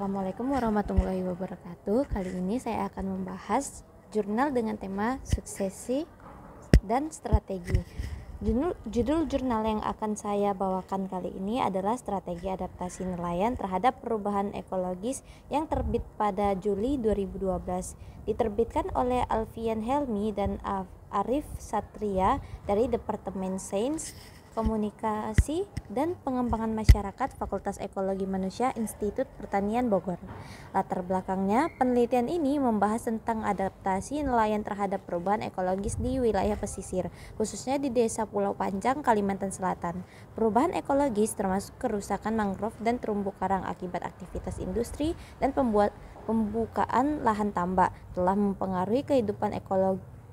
Assalamualaikum warahmatullahi wabarakatuh. Kali ini saya akan membahas jurnal dengan tema suksesi dan strategi. Judul jurnal yang akan saya bawakan kali ini adalah Strategi Adaptasi Nelayan Terhadap Perubahan Ekologis yang terbit pada Juli 2012. Diterbitkan oleh Alfian Helmi dan Arif Satria dari Departemen Sains, Komunikasi dan Pengembangan Masyarakat Fakultas Ekologi Manusia Institut Pertanian Bogor. Latar belakangnya, penelitian ini membahas tentang adaptasi nelayan terhadap perubahan ekologis di wilayah pesisir, khususnya di Desa Pulau Panjang, Kalimantan Selatan. Perubahan ekologis termasuk kerusakan mangrove dan terumbu karang akibat aktivitas industri dan pembukaan lahan tambak telah mempengaruhi kehidupan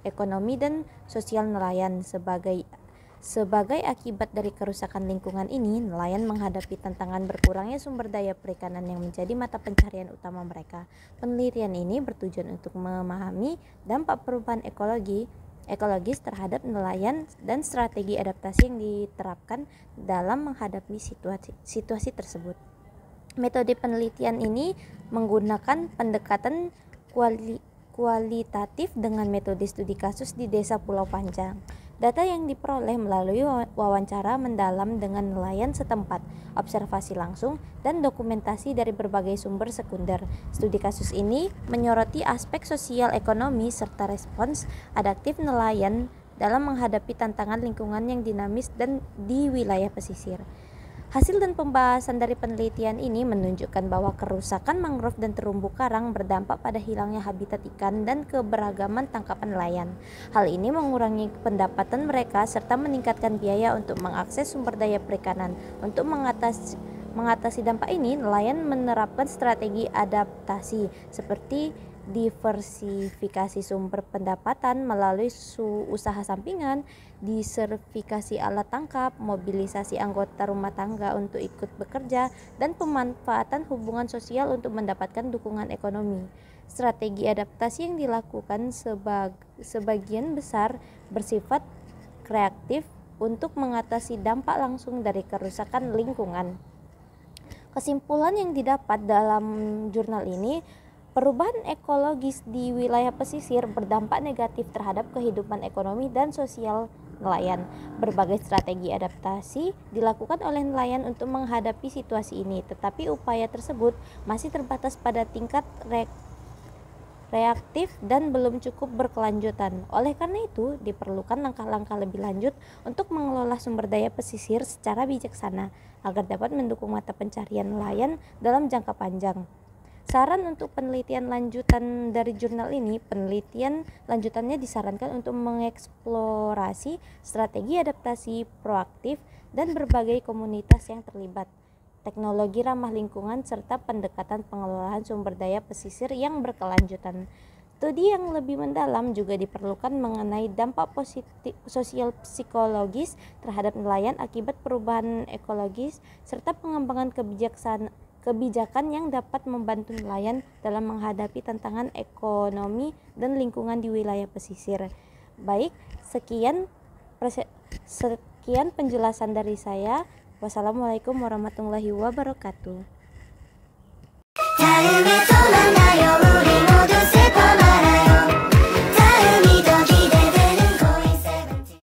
ekonomi dan sosial nelayan. Sebagai akibat dari kerusakan lingkungan ini, nelayan menghadapi tantangan berkurangnya sumber daya perikanan yang menjadi mata pencarian utama mereka. Penelitian ini bertujuan untuk memahami dampak perubahan ekologis terhadap nelayan dan strategi adaptasi yang diterapkan dalam menghadapi situasi tersebut. Metode penelitian ini menggunakan pendekatan kualitatif dengan metode studi kasus di Desa Pulau Panjang. Data yang diperoleh melalui wawancara mendalam dengan nelayan setempat, observasi langsung, dan dokumentasi dari berbagai sumber sekunder. Studi kasus ini menyoroti aspek sosial ekonomi serta respons adaptif nelayan dalam menghadapi tantangan lingkungan yang dinamis dan di wilayah pesisir. Hasil dan pembahasan dari penelitian ini menunjukkan bahwa kerusakan mangrove dan terumbu karang berdampak pada hilangnya habitat ikan dan keberagaman tangkapan nelayan. Hal ini mengurangi pendapatan mereka serta meningkatkan biaya untuk mengakses sumber daya perikanan. Untuk mengatasi dampak ini, nelayan menerapkan strategi adaptasi seperti diversifikasi sumber pendapatan melalui usaha sampingan, diversifikasi alat tangkap, mobilisasi anggota rumah tangga untuk ikut bekerja, dan pemanfaatan hubungan sosial untuk mendapatkan dukungan ekonomi. Strategi adaptasi yang dilakukan sebagian besar bersifat kreatif untuk mengatasi dampak langsung dari kerusakan lingkungan. Kesimpulan yang didapat dalam jurnal ini, perubahan ekologis di wilayah pesisir berdampak negatif terhadap kehidupan ekonomi dan sosial nelayan. Berbagai strategi adaptasi dilakukan oleh nelayan untuk menghadapi situasi ini, tetapi upaya tersebut masih terbatas pada tingkat reaktif dan belum cukup berkelanjutan. Oleh karena itu, diperlukan langkah-langkah lebih lanjut untuk mengelola sumber daya pesisir secara bijaksana agar dapat mendukung mata pencarian nelayan dalam jangka panjang. Saran untuk penelitian lanjutan dari jurnal ini, penelitian lanjutannya disarankan untuk mengeksplorasi strategi adaptasi proaktif dan berbagai komunitas yang terlibat, teknologi ramah lingkungan, serta pendekatan pengelolaan sumber daya pesisir yang berkelanjutan. Studi yang lebih mendalam juga diperlukan mengenai dampak sosial psikologis terhadap nelayan akibat perubahan ekologis, serta pengembangan kebijakan yang dapat membantu nelayan dalam menghadapi tantangan ekonomi dan lingkungan di wilayah pesisir. Baik, sekian penjelasan dari saya. Wassalamualaikum warahmatullahi wabarakatuh.